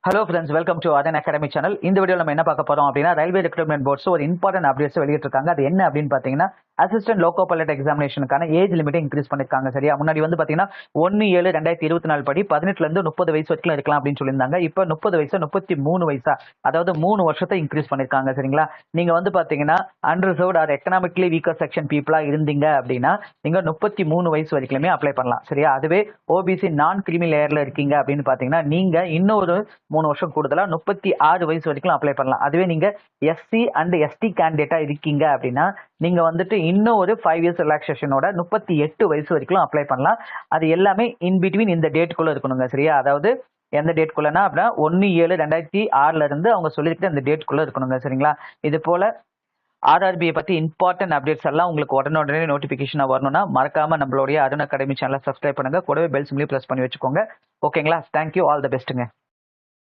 Hello friends, welcome to அதன் academy channel. இந்த video நம்ம என்ன பார்க்க போறோம் அப்படின்னா, ரயில்வே ரெக்ரூட்மெண்ட் போர்ட்ஸ் ஒரு இம்பார்ட்டன்ட் அப்டேட்ஸ் வெளியிட்டிருக்காங்க. அது என்ன அப்படின்னு பாத்தீங்கன்னா, அசிஸ்டன்ட் லோகோ பைலட் எக்ஸாமினேஷனுக்கான ஏஜ் லிமிட்டை இன்க்ரீஸ் பண்ணிருக்காங்க. சரியா, முன்னாடி வந்து பாத்தீங்கன்னா 1/7/2024 படி 18ல இருந்து 30 வயசு வரைக்கும் இருக்கலாம் அப்படின்னு சொல்லியிருந்தாங்க. இப்போ 30 வயசு 33 வயசா, அதாவது 3 வருஷத்தை இன்க்ரீஸ் பண்ணிருக்காங்க. சரிங்களா, நீங்க வந்து பாத்தீங்கன்னா unreserved or economically weaker section பீப்புளா இருந்தீங்க அப்படின்னா நீங்க 33 வயசு வரைக்குமே அப்ளை பண்ணலாம். சரியா, அதுவே ஓபிசி நான் கிரிமி லேயர்ல இருக்கீங்க அப்படின்னு பாத்தீங்கன்னா நீங்க இன்னொரு 3 வருஷம் கூடுதலா 36 வயசு வரைக்கும் அப்ளை பண்ணலாம். அதுவே நீங்க எஸ்சி அண்ட் எஸ்டி கேண்டிடேட்டா இருக்கீங்க அப்படின்னா நீங்க வந்துட்டு இன்னும் ஒரு 5 இயர்ஸ் ரிலாக்ஸேஷனோட 38 வயசு வரைக்கும் அப்ளை பண்ணலாம். அது எல்லாமே இன் பிட்வீன் இந்த டேட்டுக்குள்ள இருக்கணுங்க. சரியா, அதாவது எந்த டேட்குள்ளனா அப்படின்னா 1/7/2006 இருந்து அவங்க சொல்லியிருக்கிற அந்த டேட்குள்ள இருக்கணுங்க. சரிங்களா, இது போல ஆர்ஆர்பியை பத்தி இம்பார்ட்டன்ட் அப்டேட்ஸ் எல்லாம் உங்களுக்கு உடனே நோட்டிபிகேஷனா வரணும்னா மறக்காம நம்மளுடைய அருண் அகாடமி சேனலை சப்ஸ்கிரைப் பண்ணுங்க. கூடவே பெல் சிம்லையும் பிரஸ் பண்ணி வச்சுக்கோங்க. ஓகேங்களா, தேங்க்யூ, ஆல் தி பெஸ்ட்டுங்க.